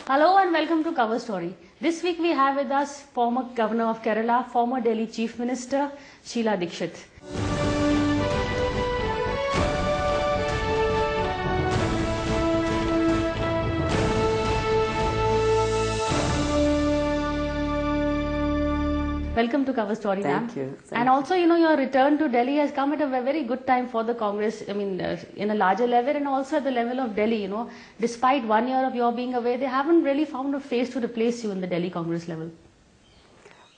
Hello and welcome to Cover Story. This week we have with us former Governor of Kerala, former Delhi Chief Minister, Sheila Dikshit. Welcome to Cover Story, ma'am. Thank you. And also, your return to Delhi has come at a very good time for the Congress. In a larger level and also at the level of Delhi, Despite 1 year of your being away, they haven't really found a face to replace you in the Delhi Congress level.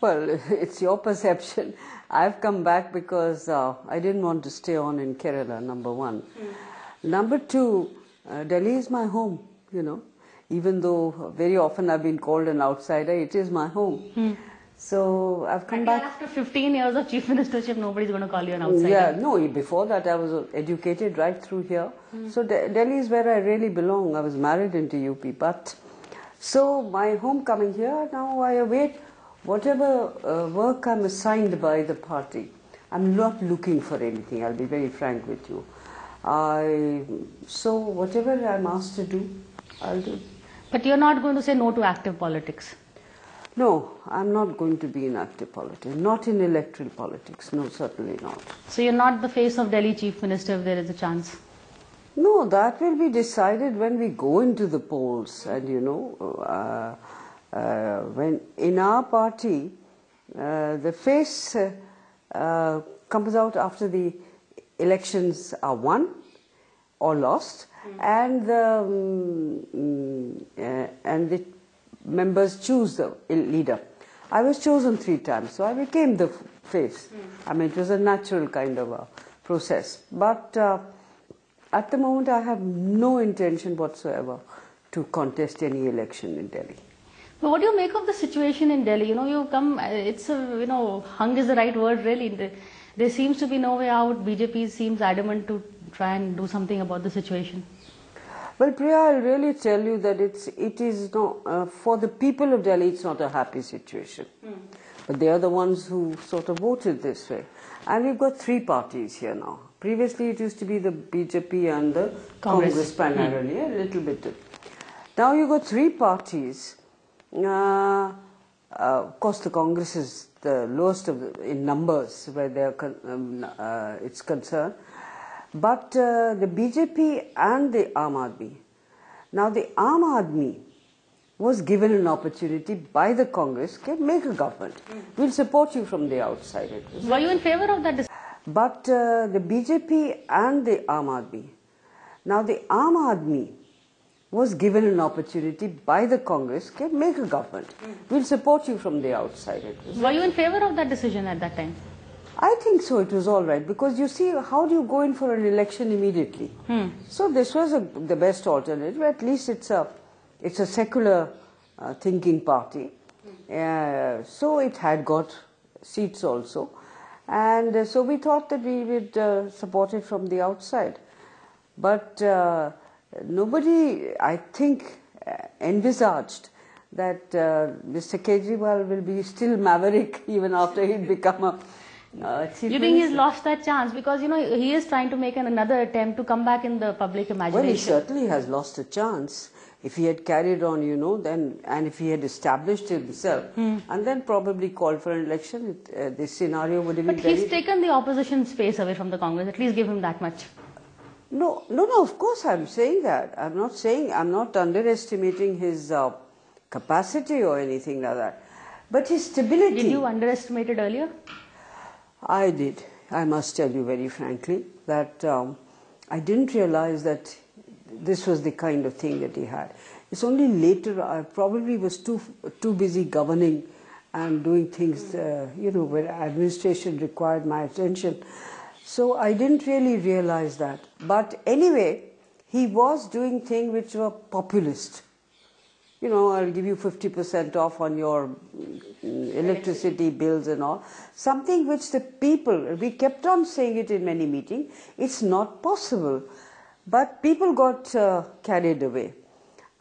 Well, it's your perception. I've come back because I didn't want to stay on in Kerala, number one. Number two, Delhi is my home, Even though very often I've been called an outsider, it is my home. So I've come back. After 15 years of chief ministership, nobody's going to call you an outsider. Yeah, no, before that I was educated right through here. So Delhi is where I really belong. I was married into UP. But so my homecoming here, now I await whatever work I'm assigned by the party. I'm not looking for anything, I'll be very frank with you. So whatever I'm asked to do, I'll do. But you're not going to say no to active politics? No, I'm not going to be in active politics, not in electoral politics, no, certainly not. So you're not the face of Delhi Chief Minister if there is a chance? No, that will be decided when we go into the polls. And when in our party, the face comes out after the elections are won or lost, and the members choose the leader. I was chosen 3 times, so I became the face. It was a natural kind of a process. But at the moment, I have no intention whatsoever to contest any election in Delhi. But what do you make of the situation in Delhi? You come, hung is the right word really. There seems to be no way out. BJP seems adamant to try and do something about the situation. Well, Priya, I'll really tell you that it is not, for the people of Delhi, it's not a happy situation. But they are the ones who sort of voted this way. And we've got 3 parties here now. Previously, it used to be the BJP and the Congress primarily, a little bit. Now you've got 3 parties. Of course, the Congress is the lowest in numbers where it's concerned. But the BJP and the Aam Aadmi. Now the Aam Aadmi was given an opportunity by the Congress to make a government. We'll support you from the outside. Were you in favor of that? But the BJP and the Aam Aadmi. Now the Aam Aadmi was given an opportunity by the Congress to make a government. We'll support you from the outside. Were you in favor of that decision at that time? I think so, it was all right, because you see, how do you go in for an election immediately? So this was the best alternative. At least it's a secular thinking party. So it had got seats also. And so we thought that we would support it from the outside. But nobody, I think, envisaged that Mr. Kejriwal will be still maverick even after he'd become a you think he's lost that chance? Because, he is trying to make another attempt to come back in the public imagination. Well, he certainly has lost a chance. If he had carried on, then, and if he had established himself, and then probably called for an election, this scenario would have been very... But he's taken the opposition space away from the Congress. At least give him that much. No, of course I'm saying that. I'm not underestimating his capacity or anything like that. But his stability... Did you underestimate it earlier? I did. I must tell you very frankly that I didn't realize that this was the kind of thing that he had. It's only later I probably was too busy governing and doing things, where administration required my attention. So I didn't really realize that. But anyway, he was doing things which were populist. I'll give you 50% off on your electricity bills and all. Something which the people, we kept on saying it in many meetings, it's not possible. But people got carried away.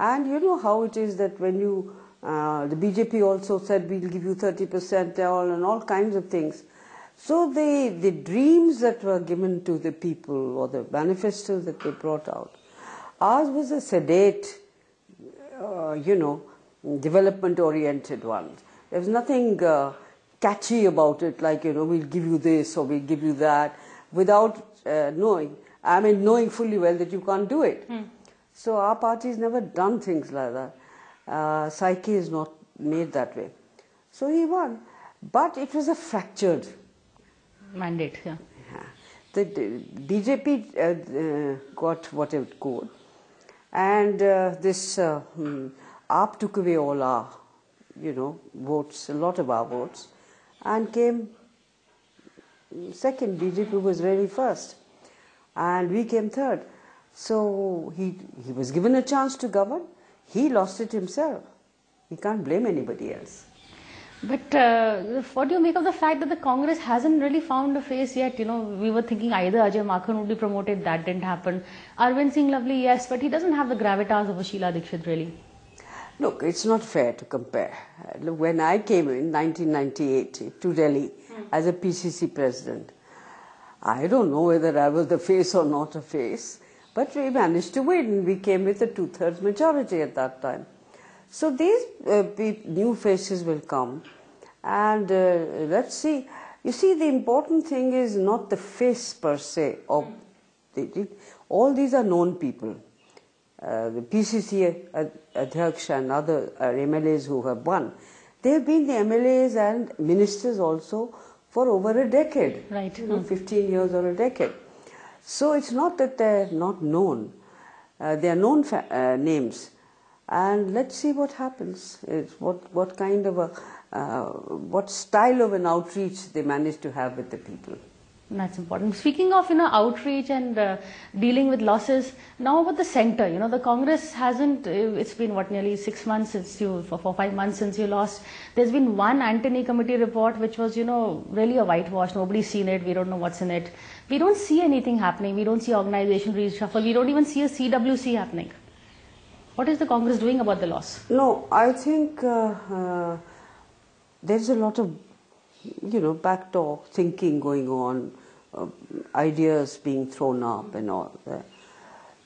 And you know how it is that when you, the BJP also said we'll give you 30% and all kinds of things. So the dreams that were given to the people or the manifestos that they brought out, ours was a sedate, development-oriented ones. There was nothing catchy about it, like, we'll give you this or we'll give you that, without knowing fully well that you can't do it. So our party's never done things like that. Psyche is not made that way. So he won. But it was a fractured mandate. Yeah. The BJP got what it could. And this AAP took away all our, votes, a lot of our votes, and came second. BJP was really first, and we came third. So he was given a chance to govern. He lost it himself. He can't blame anybody else. But what do you make of the fact that the Congress hasn't really found a face yet? We were thinking either Ajay Makhan would be promoted, that didn't happen. Arvind Singh Lovely, yes, but he doesn't have the gravitas of a Sheila Dikshit, really. Look, it's not fair to compare. Look, when I came in 1998 to Delhi as a PCC president, I don't know whether I was the face or not a face, but we managed to win. We came with a 2/3 majority at that time. So these new faces will come, and let's see. You see, the important thing is not the face per se. All these are known people. The PCC Adhyaksh and other MLAs who have won, they have been the MLAs and ministers also for over a decade. Right. 15 years or a decade. So it's not that they're not known. They are known names. And let's see what happens. It's what kind of what style of an outreach they manage to have with the people. That's important. Speaking of outreach and dealing with losses, now about the centre. The Congress hasn't. It's been nearly 6 months since you, 5 months since you lost. There's been one Antony Committee report which was really a whitewash. Nobody's seen it. We don't know what's in it. We don't see anything happening. We don't see organisation reshuffle. We don't even see a CWC happening. What is the Congress doing about the loss? No, I think there's a lot of, backdoor thinking going on, ideas being thrown up and all that.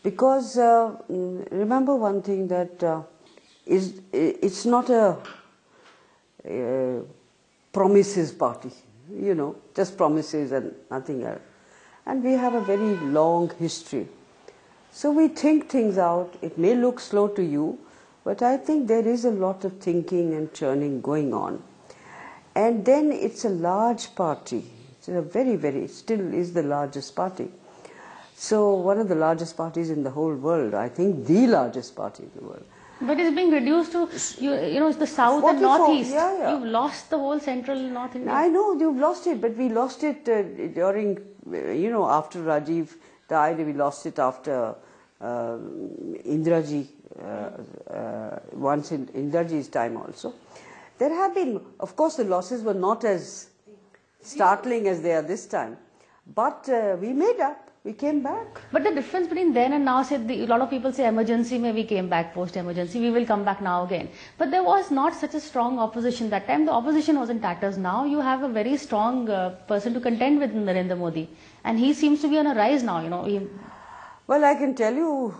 Because remember one thing, that it's not a promises party, just promises and nothing else. And we have a very long history. So we think things out. It may look slow to you, but I think there is a lot of thinking and churning going on. And then it's a large party. It's a still is the largest party. So one of the largest parties in the whole world, I think the largest party in the world. But it's being reduced to, it's the south and northeast. Yeah. You've lost the whole central North India. I know, you've lost it, but we lost it during, after Rajiv died. We lost it after Indraji, once in Indraji's time also. There have been, of course, the losses were not as startling as they are this time, but we made up. We came back. But the difference between then and now, a lot of people say emergency, we came back post-emergency, we will come back now again. But there was not such a strong opposition. That time the opposition was in tatters. Now you have a very strong person to contend with, Narendra Modi. And he seems to be on a rise now, Well, I can tell you,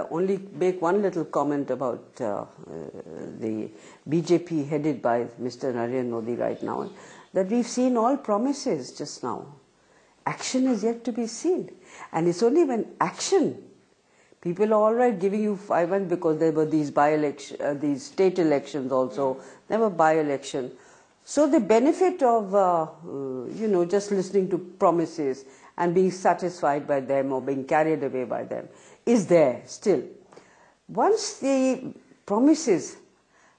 only make one little comment about the BJP headed by Mr. Narendra Modi right now, that we've seen all promises just now. Action is yet to be seen. And it's only when action, people are all right giving you 5 months, because there were these these state elections also, there were by-election. So the benefit of, just listening to promises and being satisfied by them or being carried away by them is there still. Once the promises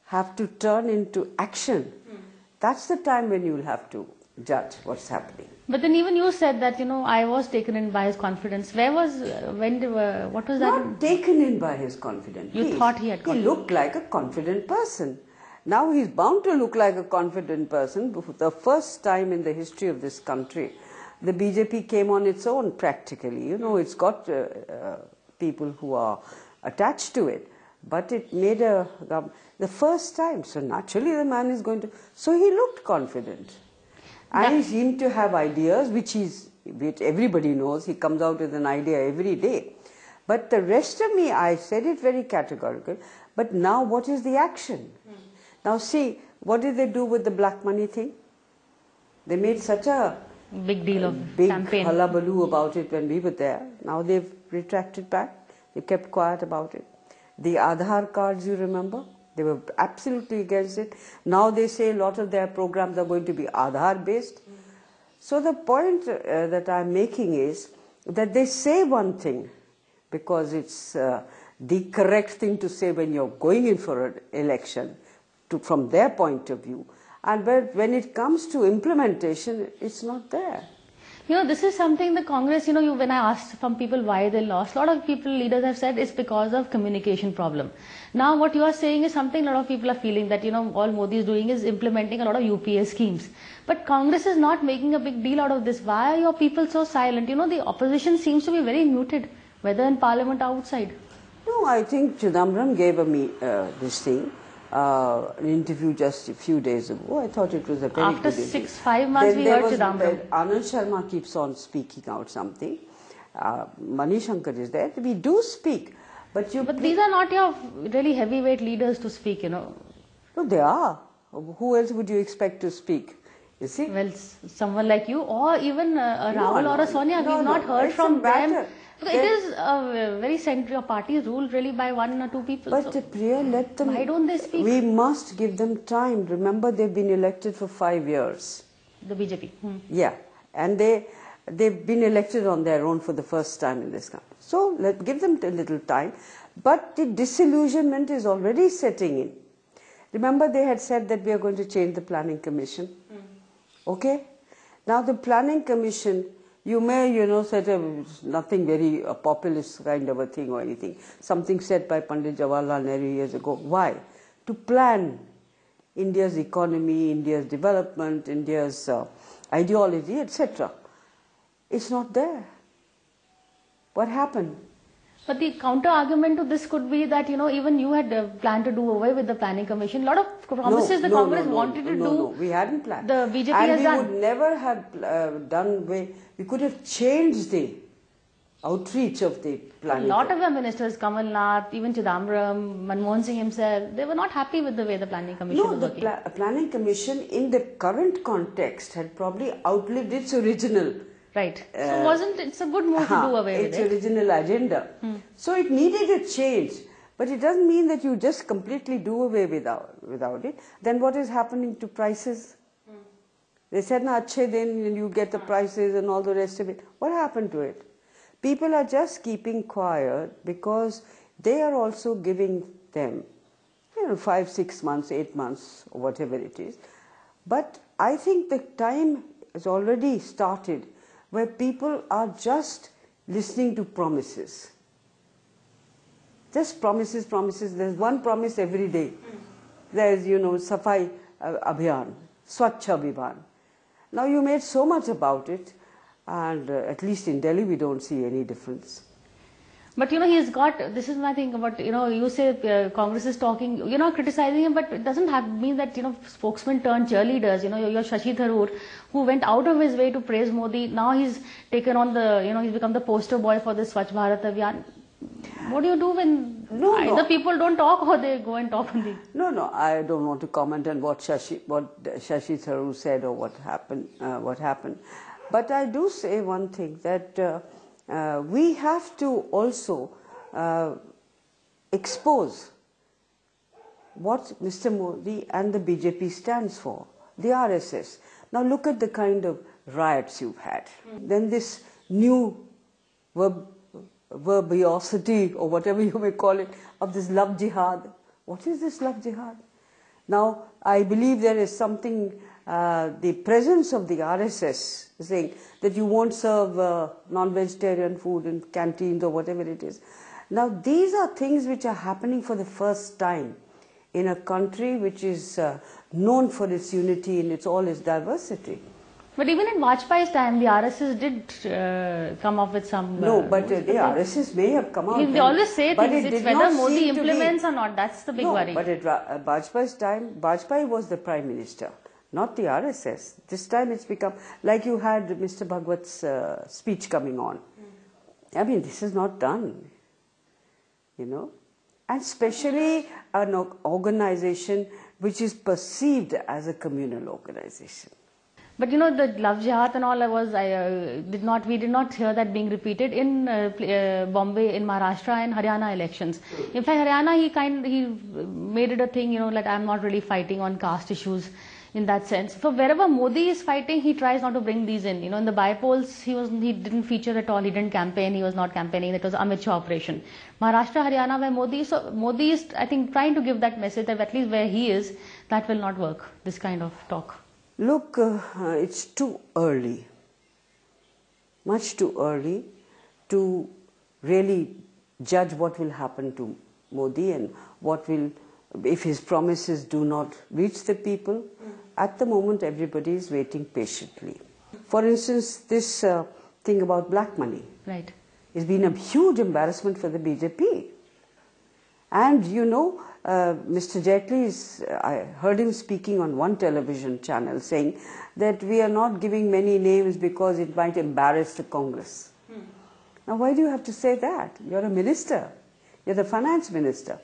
have to turn into action, that's the time when you'll have to judge what's happening. But then even you said that, I was taken in by his confidence. What was that? Not taken in by his confidence. You thought he had confidence? He looked like a confident person. Now he's bound to look like a confident person. For the first time in the history of this country, the BJP came on its own practically. It's got people who are attached to it. But it made the first time. So naturally the man is going to... So he looked confident. And he seemed to have ideas, which everybody knows. He comes out with an idea every day. But the rest of me, I said it very categorical. But now what is the action? Now see, what did they do with the black money thing? They made such a big deal of big campaign. hullabaloo about it when we were there. Now they've retracted back. They kept quiet about it. The Aadhaar cards, you remember? They were absolutely against it. Now they say a lot of their programs are going to be Aadhaar based. So the point that I'm making is that they say one thing because it's the correct thing to say when you're going in for an election from their point of view. And when it comes to implementation, it's not there. You know, this is something the Congress, you know, when I asked some people why they lost, a lot of people, leaders have said it's because of communication problem. Now what you are saying is something a lot of people are feeling that, you know, all Modi is doing is implementing a lot of UPA schemes. But Congress is not making a big deal out of this. Why are your people so silent? You know, the opposition seems to be very muted, whether in parliament or outside. No, I think Chidambaram gave this thing. An interview just a few days ago. I thought it was a very After good interview. 5 months we heard Chidambaram. Anand Sharma keeps on speaking out something. Mani Shankar is there. We do speak. But these are not your really heavyweight leaders to speak, you know. No, they are. Who else would you expect to speak? You see? Well, someone like you or even a Rahul or a Sonia, we've not heard from them. It is a very central party ruled really by 1 or 2 people. But so Priya, let them. Why don't they speak? We must give them time. Remember, they've been elected for 5 years. The BJP. Yeah, and they've been elected on their own for the first time in this country. So give them a little time. But the disillusionment is already setting in. Remember, they had said that we are going to change the Planning Commission. Okay? Now the Planning Commission, you may, you know, said nothing very populist kind of a thing or anything. Something said by Pandit Jawaharlal Nehru years ago. Why? To plan India's economy, India's development, India's ideology, etc. It's not there. What happened? But the counter argument to this could be that, you know, even you had planned to do away with the Planning Commission. A lot of promises the Congress wanted to do. No, we hadn't planned. The BJP has done. And we would never have done away. We could have changed the outreach of the planning. A lot of the ministers, Kamal Nath, even Chidambaram, Manmohan Singh himself, they were not happy with the way the Planning Commission was working. No, the Planning Commission in the current context had probably outlived its original. Right. So it's a good move to do away with it. Its original agenda. So it needed a change. But it doesn't mean that you just completely do away without it. Then what is happening to prices? They said, na achhe din, you get the prices and all the rest of it. What happened to it? People are just keeping quiet because they are also giving them, 5, 6 months, 8 months, or whatever it is. But I think the time has already started where people are just listening to promises. Just promises, promises. There's one promise every day. There's, Safai Abhiyan, Swachh Abhiyan. Now you made so much about it, and at least in Delhi we don't see any difference. But he's got, this is my thing about, you say Congress is talking, you're not criticizing him, but it doesn't mean that, spokesmen turn cheerleaders. Your Shashi Tharoor, who went out of his way to praise Modi, now he's taken on he's become the poster boy for this Swachh Bharat Abhiyan. What do you do when either people don't talk or they go and talk on the... No, I don't want to comment on what Shashi Tharoor said or what happened. But I do say one thing, that we have to also expose what Mr. Modi and the BJP stands for, the RSS. Now look at the kind of riots you've had. Then this new verbiosity, or whatever you may call it, of this love jihad. What is this love jihad? Now, I believe there is something, the presence of the RSS saying that you won't serve non-vegetarian food in canteens or whatever it is. Now, these are things which are happening for the first time in a country which is known for its unity and all its diversity. But even in Vajpayee's time, the RSS did come up with some... No, but the RSS may have come out. They always say things, it's whether Modi implements or not, that's the big worry. But at Vajpayee's time, Vajpayee was the Prime Minister, not the RSS. This time it's become, like you had Mr. Bhagwat's speech coming on. I mean, this is not done. you know, and especially an organization which is perceived as a communal organization. But you know, the love jihad and all, we did not hear that being repeated in Bombay, in Maharashtra and Haryana elections. In fact, Haryana, he made it a thing, you know, that I'm not really fighting on caste issues in that sense. For wherever Modi is fighting, he tries not to bring these in. You know, in the by-polls, he didn't feature at all. He didn't campaign. He was not campaigning. That was Amit Shah operation. Maharashtra, Haryana, where Modi is, I think, trying to give that message that at least where he is, that will not work. This kind of talk. Look, it's too early, much too early to really judge what will happen to Modi and what will, if his promises do not reach the people. At the moment, everybody is waiting patiently. For instance, this thing about black money. Right. It's been a huge embarrassment for the BJP. And you know, Mr. Jaitley, I heard him speaking on one television channel saying that we are not giving many names because it might embarrass the Congress. Now, why do you have to say that? You're a minister. You're the finance minister.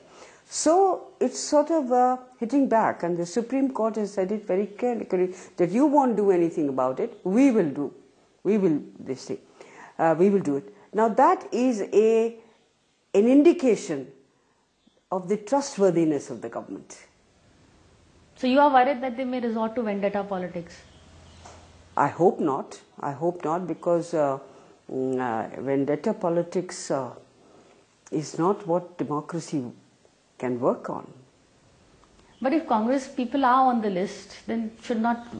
So it's sort of hitting back, and the Supreme Court has said it very clearly that you won't do anything about it. We will do. We will do it. Now that is an indication of the trustworthiness of the government. So you are worried that they may resort to vendetta politics? I hope not. I hope not, because vendetta politics is not what democracy can work on. But if Congress people are on the list, then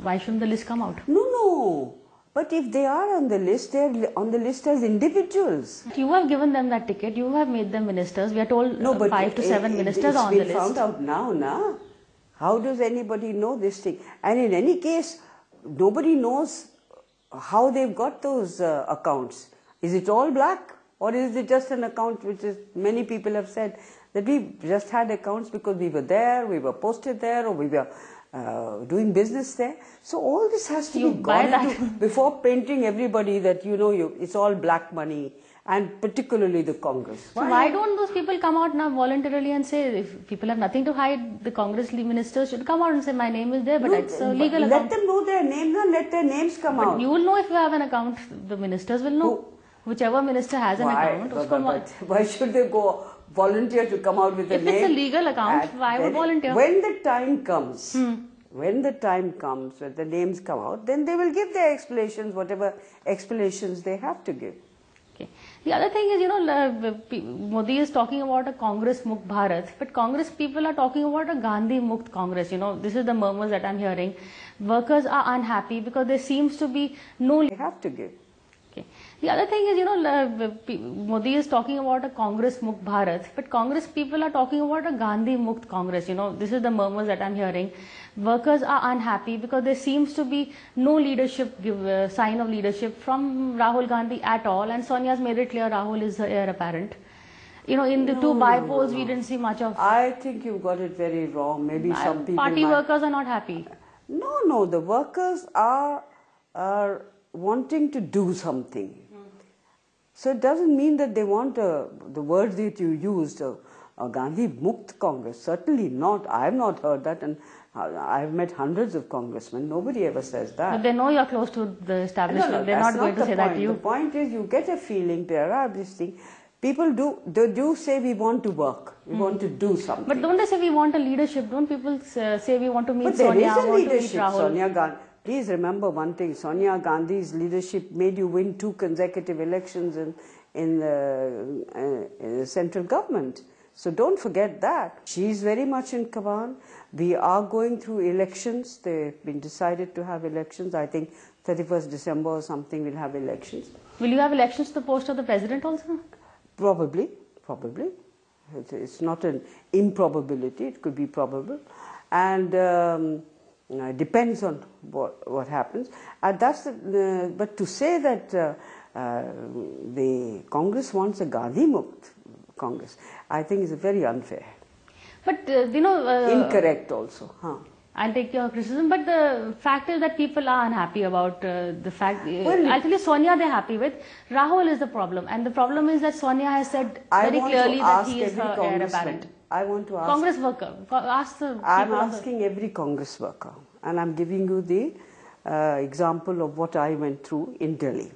why shouldn't the list come out? No. But if they are on the list, they are on the list as individuals. You have given them that ticket. You have made them ministers. We are told 5 to 7 ministers are on the list. It's been found out now, na? How does anybody know this thing? And in any case, nobody knows how they've got those accounts. Is it all black? Or is it just an account which is, many people have said that we just had accounts because we were there, we were posted there, or we were doing business there. So all this has to be gone into before painting everybody that, you know, it's all black money, and particularly the Congress. So why don't those people come out now voluntarily and say, if people have nothing to hide, the Congress ministers should come out and say, my name is there, but it's a legal account. Let them know their names and let their names come out. But you will know if you have an account, the ministers will know. Whichever minister has an account. Why should they go volunteer to come out with a name? If it's a legal account, why would volunteer? When the time comes, when the names come out, then they will give their explanations, whatever explanations they have to give. Okay. The other thing is, you know, Modi is talking about a Congress Mukt Bharat, but Congress people are talking about a Gandhi Mukt Congress. You know, this is the murmurs that I'm hearing. Workers are unhappy because there seems to be no... They have to give. Okay. The other thing is, you know, Modi is talking about a Congress Mukt Bharat, but Congress people are talking about a Gandhi Mukt Congress. You know, this is the murmurs that I'm hearing. Workers are unhappy because there seems to be no leadership, sign of leadership from Rahul Gandhi at all, and Sonia's made it clear Rahul is the heir apparent. You know, in the two by-polls, we didn't see much of... I think you got it very wrong. Maybe some people Party workers are not happy. No, the workers are wanting to do something. So it doesn't mean that they want the words that you used, a Gandhi Mukt Congress. Certainly not. I have not heard that, and I have met hundreds of congressmen. Nobody ever says that. But they know you are close to the establishment. No, they're not going to say that to you. The point is, you get a feeling, Priya, this thing. People do say we want to work, we want to do something. But don't they say we want a leadership? Don't people say we want to meet but Sonia, there is a want leadership. to meet Rahul? Sonia Gandhi. Please remember one thing, Sonia Gandhi's leadership made you win 2 consecutive elections in the central government. So don't forget that. She's very much in command. We are going through elections. They've been decided to have elections. I think 31st December or something we'll have elections. Will you have elections to the post of the president also? Probably. It's not an improbability. It could be probable. And depends on what happens. But to say that the Congress wants a Gandhi Mukt Congress, I think is very unfair. But you know, incorrect also. I'll take your criticism, but the fact is that people are unhappy about the fact. I'll tell you, Sonia they're happy with. Rahul is the problem, and the problem is that Sonia has said very clearly that he is her heir apparent. I want to ask Congress worker. Ask the. I'm asking every Congress worker, and I'm giving you the example of what I went through in Delhi.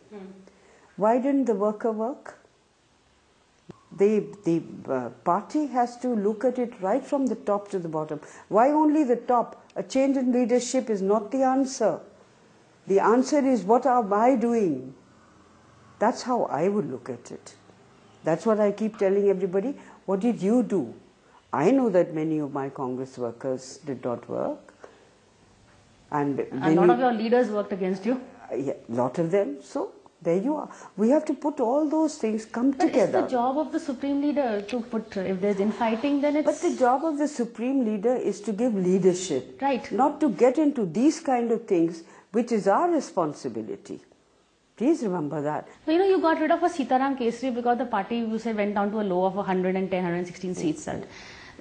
Why didn't the worker work? The party has to look at it right from the top to the bottom. Why only the top? A change in leadership is not the answer. The answer is, what am I doing? That's how I would look at it. That's what I keep telling everybody. What did you do? I know that many of my Congress workers did not work. And a lot of your leaders worked against you. Yeah, a lot of them. So there you are. We have to put all those things together. It's the job of the supreme leader to put, if there's infighting, then it's... But the job of the supreme leader is to give leadership. Right. Not to get into these kind of things, which is our responsibility. Please remember that. So, you got rid of a Sitaram Kesri because the party, you said, went down to a low of 110, 116 seats.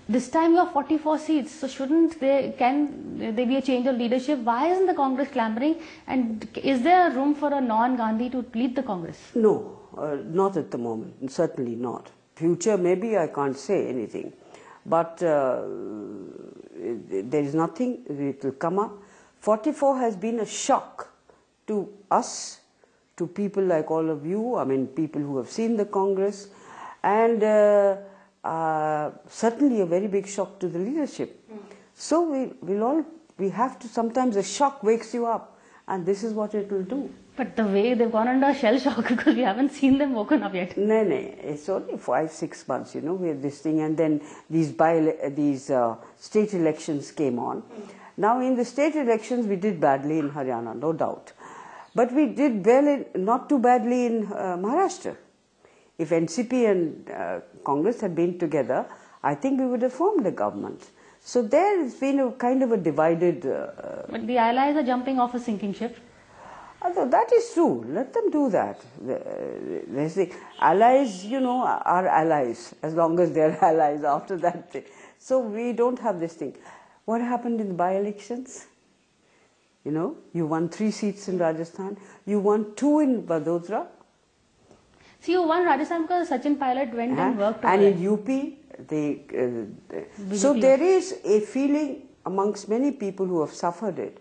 This time you have 44 seats, so can there be a change of leadership? Why isn't the Congress clamoring, and is there room for a non-Gandhi to lead the Congress? No, not at the moment, certainly not. Future, maybe I can't say anything, but there is nothing, it will come up. 44 has been a shock to us, to people like all of you, I mean people who have seen the Congress, and certainly a very big shock to the leadership. So we have to, sometimes a shock wakes you up, and this is what it will do. But the way they've gone under shell shock, because we haven't seen them woken up yet. No, it's only 5-6 months, we have this thing, and then these state elections came on. Now in the state elections we did badly in Haryana, no doubt. But we did well, not too badly in Maharashtra. If NCP and Congress had been together, I think we would have formed a government. So there has been a kind of a divided... But the allies are jumping off a sinking ship. Although that is true, let them do that. The allies, are allies, as long as they're allies after that thing. So we don't have this thing. What happened in the by-elections? You won 3 seats in Rajasthan, you won 2 in Vadodara. See, you won Rajasthan because Sachin Pilot went and worked over and in UP, so there is a feeling amongst many people who have suffered it,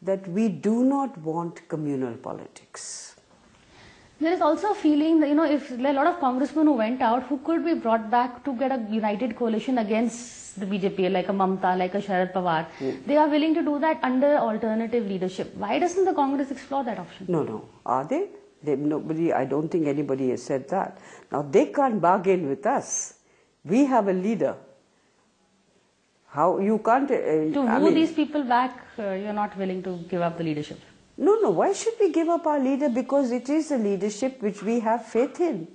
that we do not want communal politics. There is also a feeling that, if there are a lot of congressmen who went out, who could be brought back to get a united coalition against the BJP, like a Mamta, like a Sharad Pawar. They are willing to do that under alternative leadership. Why doesn't the Congress explore that option? No. Are they? I don't think anybody has said that. Now they can't bargain with us. We have a leader. How you can't... to woo these people back, you're not willing to give up the leadership? No. Why should we give up our leader? Because it is a leadership which we have faith in.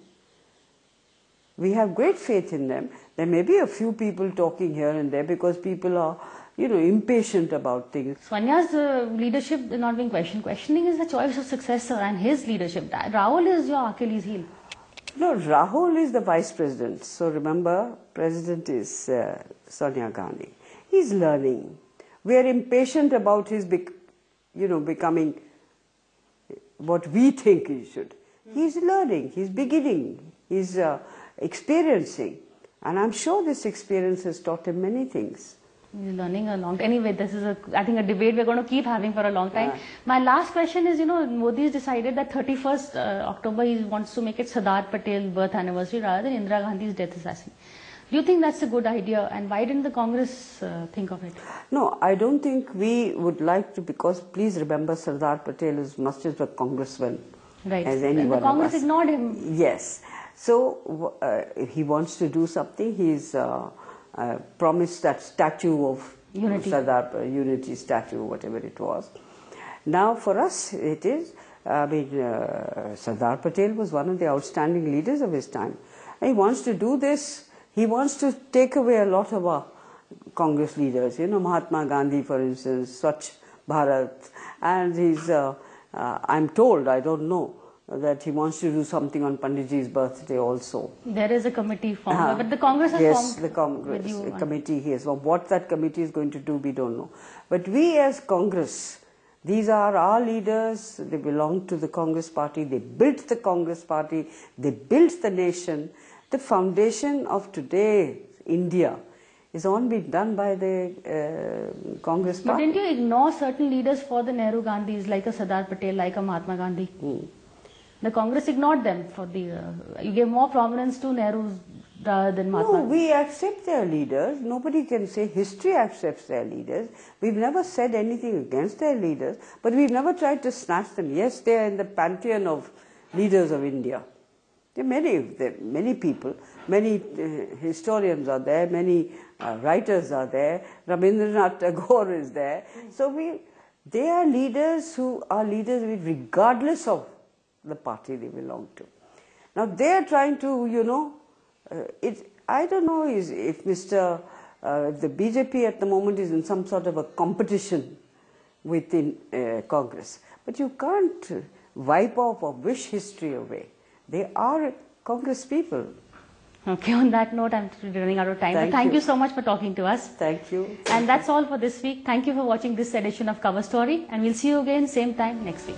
We have great faith in them. There may be a few people talking here and there because people are, impatient about things. Sonia's leadership is not being questioned. Questioning is the choice of successor and his leadership. Rahul is your Achilles heel. No, Rahul is the vice president. So remember, president is Sonia Gandhi. He's learning. We are impatient about his, becoming what we think he should. He's learning. He's beginning. He's experiencing. And I'm sure this experience has taught him many things. He's learning a long time. Anyway, this is, I think, a debate we're going to keep having for a long time. My last question is, Modi has decided that 31st October he wants to make it Sardar Patel's birth anniversary rather than Indira Gandhi's death assassin. Do you think that's a good idea, and why didn't the Congress think of it? No, I don't think we would like to, because please remember Sardar Patel is much as a congressman as anyone the Congress of us. Ignored him. Yes. So he wants to do something. He's promised that statue of Unity. Sardar, Unity statue, whatever it was. Now for us it is, Sardar Patel was one of the outstanding leaders of his time. He wants to do this. He wants to take away a lot of our Congress leaders, Mahatma Gandhi, for instance, Swachh Bharat, and he's, I'm told, I don't know, that he wants to do something on Panditji's birthday also. There is a committee formed, but the Congress has yes, formed. the Congress with you committee here. So what that committee is going to do, we don't know. But we as Congress, these are our leaders, they belong to the Congress party, they built the Congress party, they built the nation. The foundation of today, India, is all been done by the Congress But party. didn't you ignore certain leaders for the Nehru Gandhis, like a Sardar Patel, like a Mahatma Gandhi? The Congress ignored them for the. You gave more prominence to Nehru rather than Mahatma. No, we accept their leaders. Nobody can say history accepts their leaders. We've never said anything against their leaders, but we've never tried to snatch them. Yes, they are in the pantheon of leaders of India. There are many people, many historians are there, many writers are there. Rabindranath Tagore is there. So they are leaders who are leaders regardless of the party they belong to. Now they are trying to, I don't know if the BJP at the moment is in some sort of a competition within Congress. But you can't wipe off or wish history away. They are Congress people. Okay, on that note, I'm running out of time. Thank you so much for talking to us. Thank you. And that's all for this week. Thank you for watching this edition of Cover Story, and we'll see you again same time next week.